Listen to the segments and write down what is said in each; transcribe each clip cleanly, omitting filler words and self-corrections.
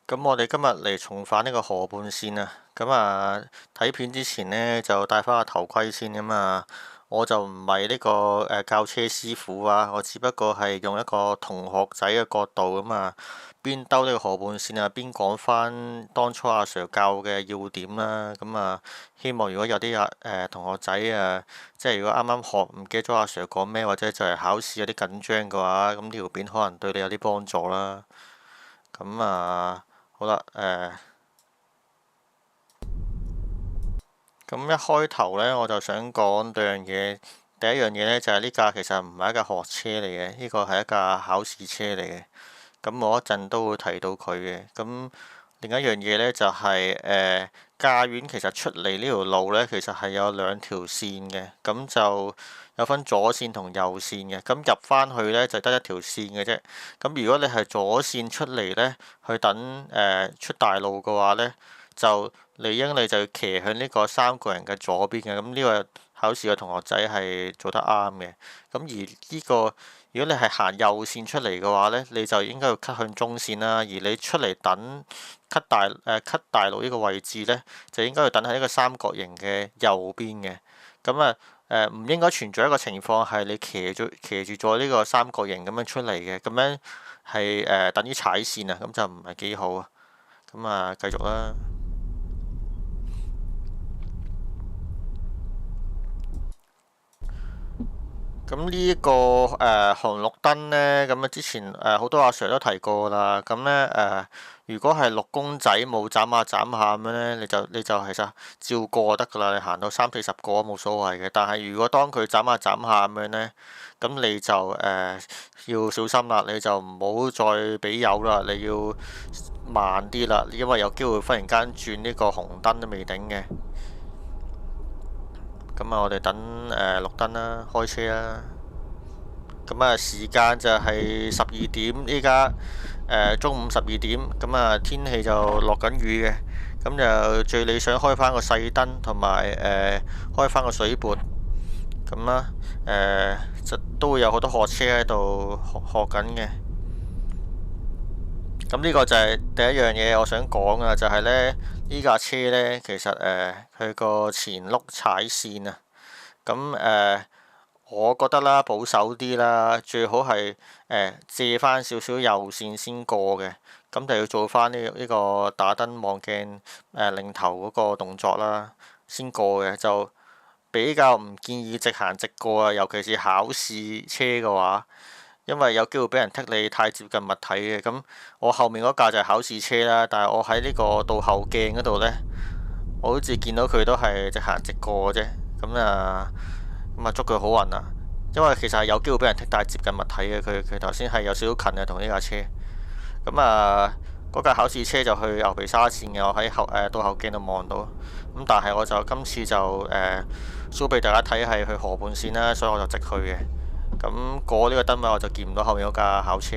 咁我哋今日嚟重返呢個河畔線啊！咁啊，睇片之前呢，就戴翻個頭盔先咁啊。我就唔係呢個教車師傅啊，我只不過係用一個同學仔嘅角度咁啊，邊兜呢個河畔線啊，邊講翻當初阿 Sir 教嘅要點啦。咁啊，希望如果有啲同學仔啊，即係如果啱啱學唔記得咗阿 Sir 講咩，或者就係考試有啲緊張嘅話，咁呢條片可能對你有啲幫助啦。咁啊〜好啦，咁一開頭呢，我就想講兩樣嘢。第一樣嘢呢，就係呢架其實唔係一架學車嚟嘅，呢個係一架考試車嚟嘅。咁我一陣都會提到佢嘅。咁另一樣嘢呢，就係駕院其實出嚟呢條路呢，其實係有兩條線嘅。咁就有分左線同右線嘅。咁入返去呢，就得一條線嘅啫。咁如果你係左線出嚟呢，去等出大路嘅話呢，就理應你就要騎向呢個三個人嘅左邊嘅。咁呢個考試嘅同學仔係做得啱嘅。咁而呢個如果你係行右線出嚟嘅話呢，你就應該要 cut 向中線啦。而你出嚟等 cut 大路呢個位置呢，就應該要等喺呢個三角形嘅右邊嘅。咁啊唔應該存在一個情況係你騎住咗呢個三角形咁樣出嚟嘅，咁樣係等於踩線啊，咁就唔係幾好啊。咁啊，繼續啦。咁呢一個紅綠燈呢，咁啊之前好多阿 Sir 都提過啦。咁呢，如果係綠公仔冇斬下斬下咁樣呢，你就其實照過得㗎啦。你行到30-40個都冇所謂嘅。但係如果當佢斬下斬下咁樣呢，咁你就要小心啦。你就唔好再俾油啦，你要慢啲啦，因為有機會忽然間轉呢個紅燈都未定嘅。咁啊，我哋等綠燈啦，開車啦。咁啊，時間就係12點，依家中午12點。咁啊，天氣就落緊雨嘅。咁就最理想開翻個細燈，同埋開翻個水撥。咁啦，就都會有好多學車喺度學緊嘅。咁呢個就係第一樣嘢我想講啊，就係呢，依架車呢，其實佢個前轆踩線啊，咁我覺得啦，保守啲啦，最好係借翻少少右線先過嘅，咁就要做翻呢個打燈望鏡擰頭嗰個動作啦，先過嘅，就比較唔建議直行直過啊，尤其是考試車嘅話。因為有機會俾人剔你太接近物體嘅。咁我後面嗰架就係考試車啦，但係我喺呢個倒後鏡嗰度呢，我好似見到佢都係直行直過嘅啫。咁啊祝佢好運啊！因為其實係有機會俾人剔太接近物體嘅，佢頭先係有少少近啊，同呢架車。咁啊，嗰架考試車就去牛皮沙線嘅，我喺倒後鏡度望到。咁但係我就今次就show 俾大家睇係去河畔線啦，所以我就直去嘅。咁過呢個燈位我就見唔到後面嗰架考車，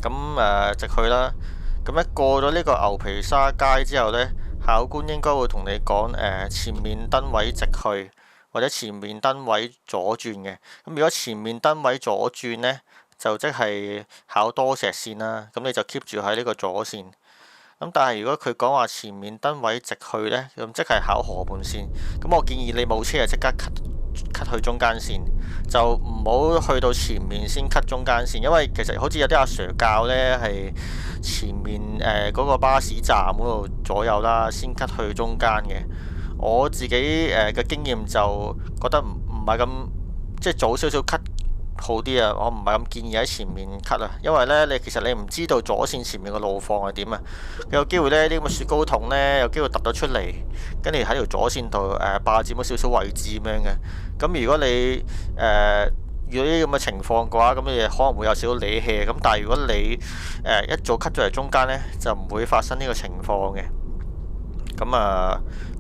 咁直去啦。咁一過咗呢個牛皮沙街之後呢，考官應該會同你講前面燈位直去，或者前面燈位左轉嘅。咁如果前面燈位左轉呢，就即係考多石線啦。咁你就 keep 住喺呢個左線。咁但係如果佢講話前面燈位直去呢，咁即係考河畔線。咁我建議你冇車就即刻 cut 去中間線，就唔好去到前面先 cut 中間線，因為其實好似有啲阿 Sir 教呢，係前面嗰個巴士站嗰度左右啦，先 cut 去中間嘅。我自己嘅經驗就覺得唔係咁，即係早少少 cut 好啲啊！我唔係咁建議喺前面 cut 啊，因為呢，其實你唔知道左線前面嘅路況係點啊，有機會呢啲咁嘅雪糕筒呢，有機會突咗出嚟，跟住喺條左線度霸佔咗少少位置咁樣嘅。咁如果你遇到呢啲咁嘅情況嘅話，咁你可能會有少少理氣。咁但係如果你一早 cut 咗嚟中間呢，就唔會發生呢個情況嘅。咁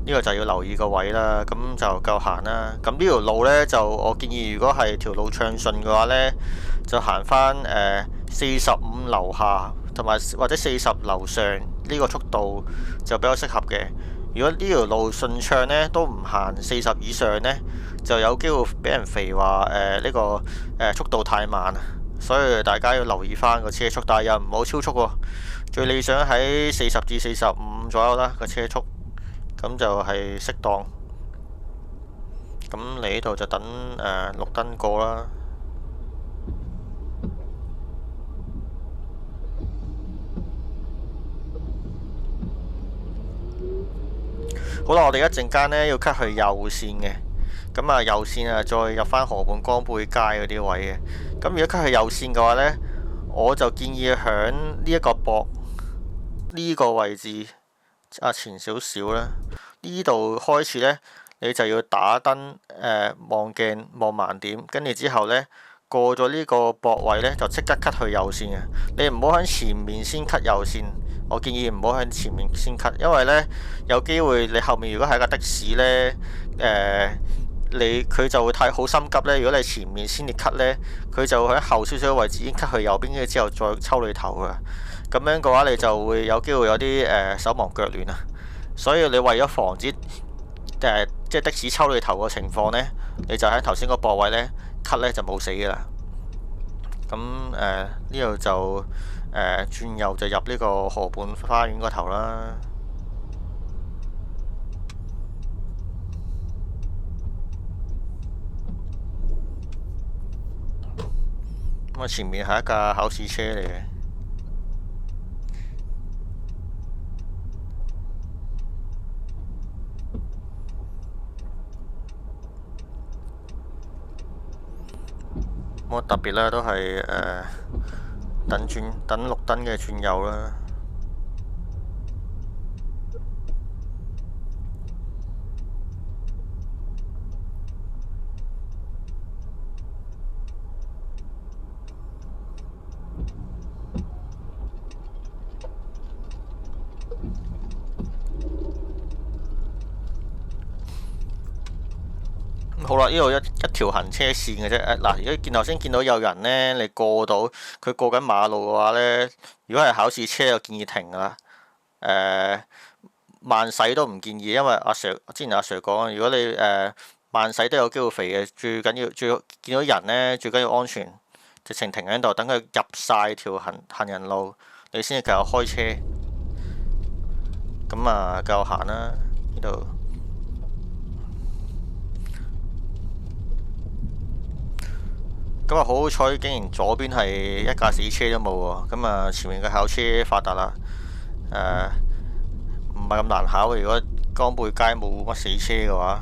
呢個就要留意個位啦，咁就夠行啦。咁呢條路呢，就我建議，如果係條路暢順嘅話呢，就行翻45樓下，同埋或者40樓上呢個速度就比較適合嘅。如果呢條路順暢呢，都唔行40以上呢，就有機會俾人肥話呢個速度太慢啊。所以大家要留意翻個車速，但係又唔好超速喎。最理想喺40至45左右啦個車速，咁就係適當。咁你呢度就等綠燈過啦。好啦，我哋一陣間呢要 cut 去右線嘅，咁啊右線啊再入返河畔江背街嗰啲位嘅。咁如果 cut 去右線嘅話呢，我就建議響呢一個駁呢個位置前少少啦。呢度開始呢，你就要打燈望鏡望盲點，跟住之後呢，過咗呢個駁位呢，就即刻 cut 去右線嘅。你唔好喺前面先 cut 右線。我建議唔好喺前面先 cut，因為呢，有機會你後面如果係架的士呢，佢就會太好心急呢。如果你前面先至 cut 呢，佢就會喺後少少嘅位置已經 cut 去右邊，跟住之後再抽你頭噶。咁樣嘅話，你就會有機會有啲手忙腳亂啊。所以你為咗防止即係的士抽你頭嘅情況呢，你就喺頭先個駁位呢 cut 呢就冇死噶啦。咁呢度就轉右就入呢個河畔花園嗰頭啦。咁啊，前面係一架考試車嚟嘅。咁特別咧都係等綠燈嘅轉右啦。好啦，呢度一條行車線嘅啫。嗱，如果頭先見到有人呢，你過到佢過緊馬路嘅話呢，如果係考試車，我建議停噶啦。慢駛都唔建議，因為之前阿 Sir 講，如果你慢駛都有機會肥嘅。最緊要見到人呢，最緊要安全，直情停喺度等佢入晒條行人路，你先至繼續開車。咁啊，繼續行啦呢度。咁啊，好好彩，竟然左邊係一架死車都冇喎。咁啊，前面嘅考車發達啦。唔係咁難考嘅。如果江背街冇乜死車嘅話，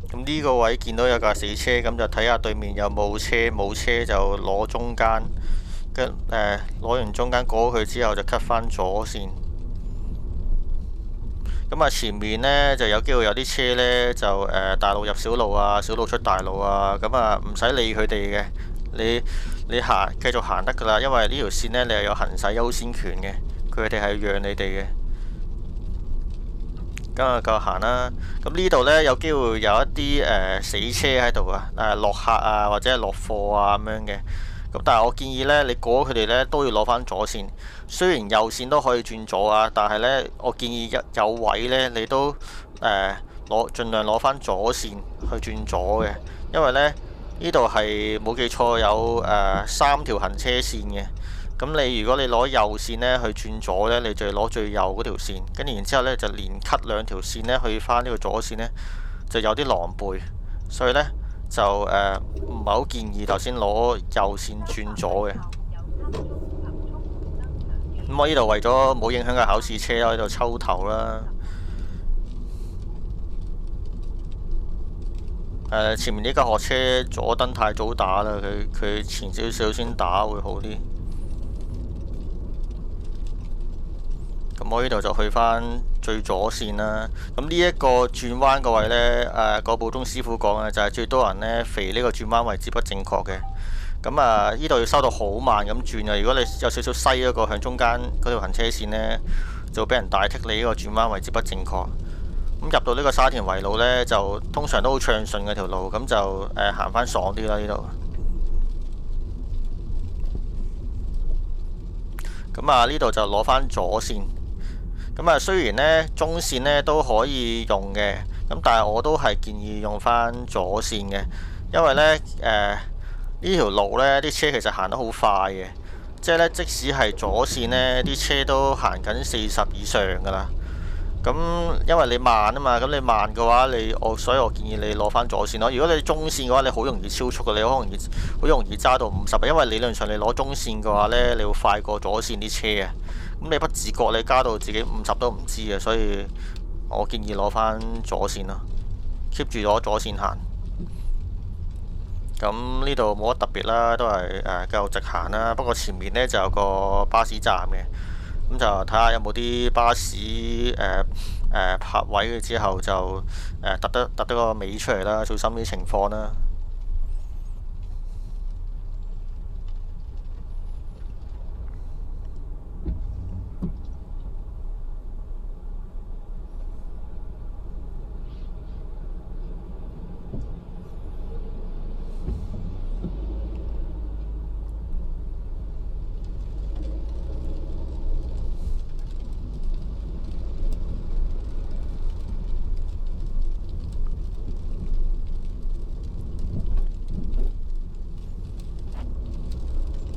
咁呢個位見到有架死車，咁就睇下對面有冇車，冇車就攞中間，攞完中間過去之後就 cut 返左線。咁啊，前面呢就有機會有啲車呢，就大路入小路啊，小路出大路啊，咁啊唔使理佢哋嘅，你繼續行得噶啦，因為呢條線呢，你係有行駛優先權嘅，佢哋係讓你哋嘅。咁啊，繼續行啦。咁呢度呢，有機會有一啲死車喺度啊，落客啊或者係落貨啊咁樣嘅。咁但係我建議呢，你過佢哋呢都要攞返左線。雖然右線都可以轉左啊，但係呢，我建議有位呢，你都盡量攞返左線去轉左嘅，因為呢，呢度係冇記錯有3條行車線嘅。咁如果你攞右線呢去轉左呢，你就要攞最右嗰條線，跟住然之後呢，就連 cut 2條線呢去返呢個左線呢，就有啲狼狽，所以呢，就唔係好建議頭先攞右線轉左嘅。咁我呢度為咗冇影響嘅考試車，我喺度抽頭啦。前面呢架學車左燈太早打啦，佢前少少先打會好啲。咁我呢度就去返最左線啦。咁呢一個轉彎個位呢，個補鐘師傅講嘅就係最多人呢肥呢個轉彎位置不正確嘅。咁啊，呢度要收到好慢咁轉啊！如果你有少少西嗰個向中間嗰條行車線呢，就俾人大剔你呢個轉彎位置不正確。咁入到呢個沙田圍路呢，就通常都好暢順嘅條路，咁就行返爽啲啦呢度。咁啊，呢度就攞返左線。咁啊，雖然呢中線呢都可以用嘅，咁但係我都係建議用翻左線嘅，因為呢呢條路呢啲車其實行得好快嘅，即係呢即使係左線呢啲車都行緊40以上㗎啦。咁因為你慢啊嘛，咁你慢嘅話，所以我建議你攞翻左線咯。如果你中線嘅話，你好容易超速嘅，你好容易揸到50，因為理論上你攞中線嘅話呢，你會快過左線啲車啊。咁你不自覺你加到自己50都唔知啊，所以我建議攞翻左線咯，keep 住攞左線行。咁呢度冇乜特別啦，都係繼續直行啦。不過前面呢就有個巴士站嘅。咁就睇下有冇啲巴士泊位之後就突得個尾出嚟啦，小心啲情況啦。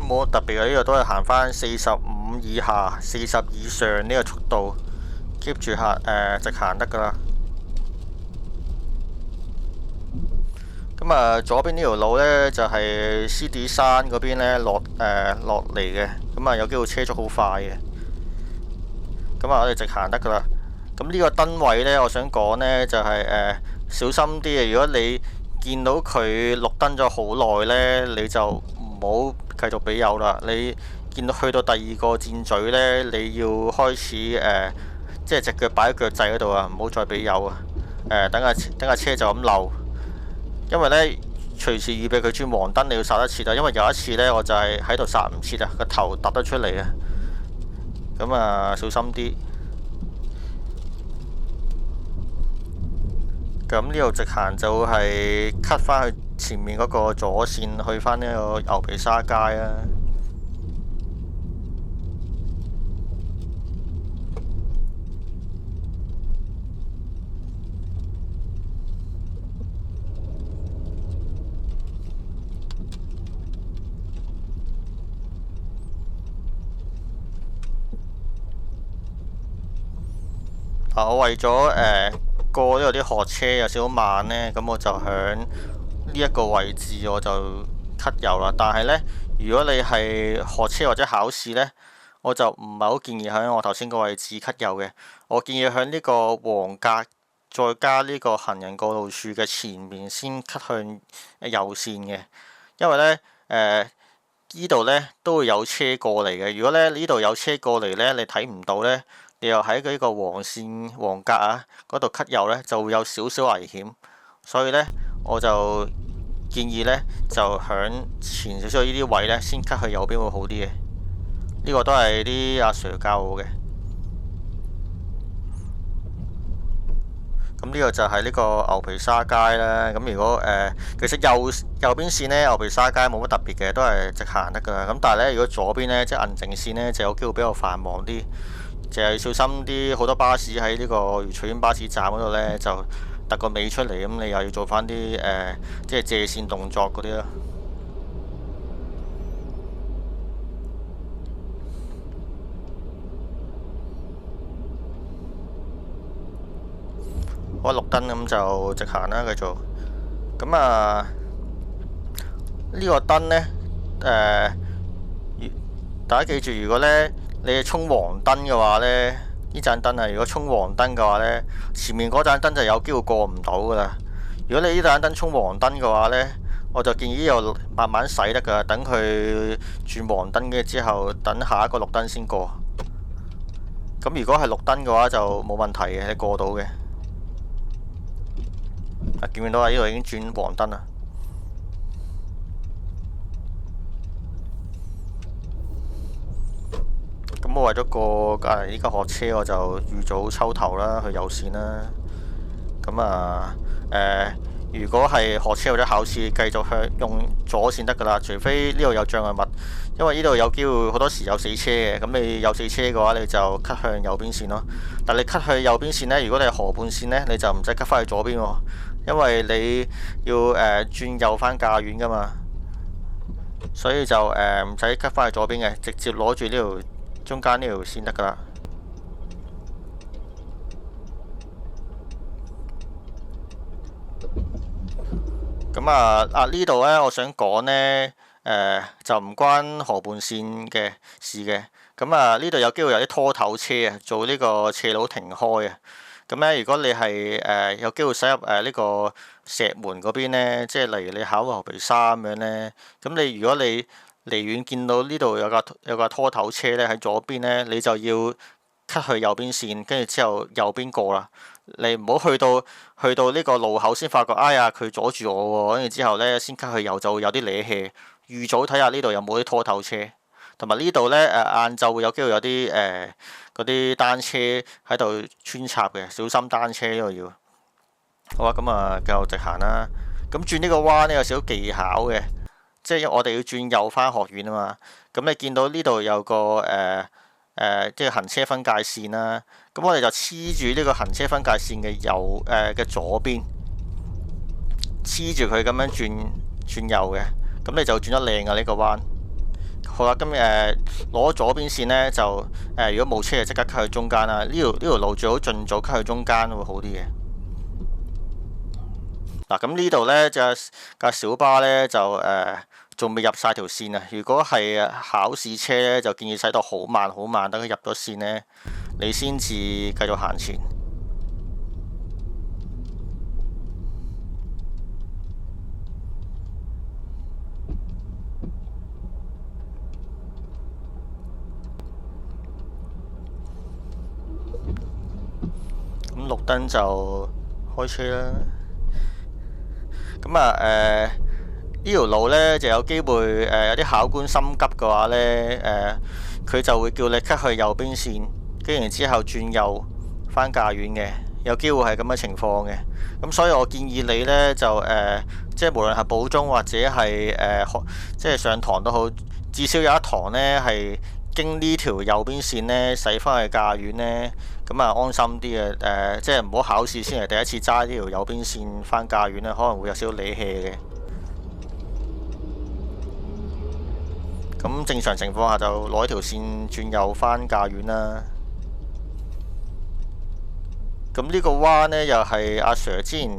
冇特別嘅，呢個都係行翻45以下、40以上呢個速度 keep 住直行得㗎啦。咁啊，左邊呢條路呢，就係獅子山嗰邊呢落嚟嘅，咁啊有機會車速好快嘅。咁啊，我哋直行得㗎啦。咁呢個燈位呢，我想講呢，就係小心啲嘅。如果你見到佢綠燈咗好耐呢，你就唔好繼續俾油啦。你見到去到第二個箭嘴呢，你要開始即係隻腳擺喺腳掣嗰度啊，唔好再俾油啊。等下車就咁漏，因為呢，隨時預備佢轉黃燈，你要剎得切啊。因為有一次呢，我就係喺度剎唔切啊，個頭突得出嚟啊。咁啊，小心啲。咁呢度直行就係 cut 翻去前面嗰個左線，去翻呢個牛皮沙街啊。我為咗過呢度啲學車有少少慢呢，咁我就響呢一個位置我就 cut 油啦。但係呢，如果你係學車或者考試呢，我就唔係好建議喺我頭先個位置 cut 油嘅。我建議喺呢個黃格再加呢個行人過路處嘅前面先 cut 向右線嘅，因為呢，呢度呢都會有車過嚟嘅。如果呢度有車過嚟呢，你睇唔到呢，你又喺呢個黃格啊嗰度 cut 油呢，就會有少少危險。所以呢，我就建議呢，就響前少少呢啲位呢，先 cut 去右邊會好啲嘅。呢個都係啲阿 Sir 教我嘅。咁呢個就係呢個牛皮沙街啦。咁如果其實右邊線呢，牛皮沙街冇乜特別嘅，都係直行得㗎啦。咁但係呢，如果左邊呢，即係銀淨線呢，就有機會比較繁忙啲。就係小心啲，好多巴士喺呢個愉翠苑巴士站嗰度呢，就突個尾出嚟，咁你又要做翻啲即係借線動作嗰啲咯。好，綠燈咁就直行啦，繼續。咁啊，呢個燈呢，大家記住，如果呢，你係衝黃燈嘅話呢，呢盞燈啊，如果衝黃燈嘅話呢，前面嗰盞燈就有機會過唔到噶啦。如果你呢盞燈衝黃燈嘅話呢，我就建議又慢慢駛得噶，等佢轉黃燈嘅之後，等下一個綠燈先過。咁如果係綠燈嘅話就冇問題嘅，你過到嘅。見唔見到啊？呢度已經轉黃燈啦。咁我為咗過隔離呢架學車，我就預早抽頭啦，去右線啦。咁啊如果係學車或者考試，繼續向用左線得㗎啦，除非呢度有障礙物，因為呢度有機會好多時有死車嘅。咁你有死車嘅話，你就 cut 向右邊線咯。但你 cut 去右邊線呢，如果你係河畔線呢，你就唔使 cut 翻去左邊喎，因為你要轉右翻駕遠㗎嘛，所以就唔使 cut 翻去左邊嘅，直接攞住呢條中間呢條線得㗎啦。咁呢度呢，我想講呢，就唔關河畔線嘅事嘅。咁呢度有機會有啲拖頭車啊，做呢個斜路停開啊。咁呢，如果你係有機會駛入呢個石門嗰邊呢，即係例如你考牛皮沙咁樣呢，咁你如果你離遠見到呢度有架拖頭車呢喺左邊呢，你就要 cut 去右邊線，跟住之後右邊過啦。你唔好去到呢個路口先發覺，哎呀佢阻住我喎，跟住之後呢，先 cut 去右就會有啲攣氣。預早睇下呢度有冇啲拖頭車，同埋呢度呢，晏晝會有機會有啲嗰啲單車喺度穿插嘅，小心單車呢個要。好啊，咁繼續直行啦。咁轉呢個彎呢，有少少技巧嘅，即係我哋要轉右返學院啊嘛。咁你見到呢度有個即係行車分界線啦。咁我哋就黐住呢個行車分界線嘅嘅左邊，黐住佢咁樣轉右嘅。咁你就轉得靚㗎呢個彎。好啦，咁攞左邊線呢，就如果冇車就即刻 cut 去中間啦。呢條路最好盡早 cut 去中間會好啲嘅。嗱，咁呢度呢，架小巴呢，就仲未入晒條線啊！如果係考試車呢，就建議駛到好慢好慢，等佢入咗線呢，你先至繼續行前。咁綠燈就開車啦。咁呢條路呢，就有機會有啲考官心急嘅話呢，佢就會叫你 cut 去右邊線，跟住之後轉右返駕遠嘅，有機會係咁嘅情況嘅。咁所以我建議你呢，就即係無論係補鐘或者係即係上堂都好，至少有一堂呢係經呢條右邊線呢駛返去駕遠呢，咁安心啲嘅。即係唔好考試先係第一次揸呢條右邊線返駕遠呢，可能會有少少理氣嘅。咁正常情況下就攞條線轉右返駕遠啦。咁呢個彎呢，又係阿 Sir 之前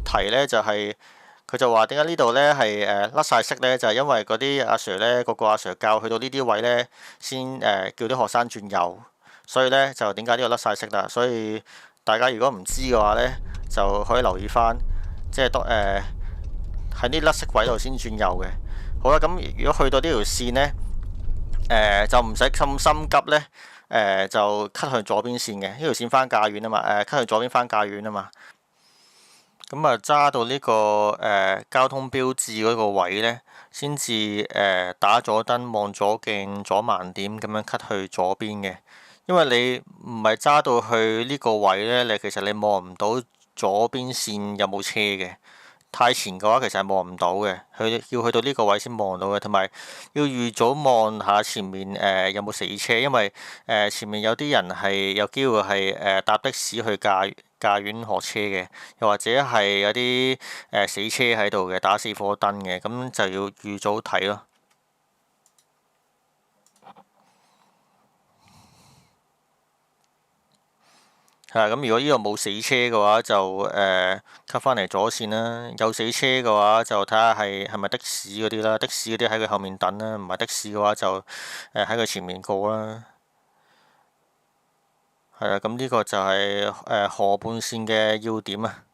提呢，就係佢就話點解呢度呢係甩晒色呢？就係因為嗰啲阿 Sir 呢，個阿 Sir 教去到呢啲位呢，先叫啲學生轉右，所以呢，就點解呢個甩晒色啦？所以大家如果唔知嘅話呢，就可以留意翻，即係喺啲甩色位度先轉右嘅。好啦，咁如果去到呢條線呢，就唔使咁心急呢，就 cut 去左邊線嘅，呢條線返駕遠啊嘛，cut 去左邊返駕遠啊嘛。咁揸到呢個交通標誌嗰個位呢，先至打左燈、望左鏡、左盲點咁樣 cut 去左邊嘅。因為你唔係揸到去呢個位呢，其實你望唔到左邊線有冇車嘅。太前嘅話，其實係望唔到嘅，佢要去到呢個位先望到嘅，同埋要預早望下前面有冇死車，因為前面有啲人係有機會係搭的士去駕院學車嘅，又或者係有啲死車喺度嘅，打死火燈嘅，咁就要預早睇咯。係咁如果呢度冇死車嘅話，就cut 翻嚟左線啦。有死車嘅話，就睇下係咪的士嗰啲啦。的士嗰啲喺佢後面等啦，唔係的士嘅話就喺佢前面過啦。係啊，咁呢個就係河畔線嘅要點啊。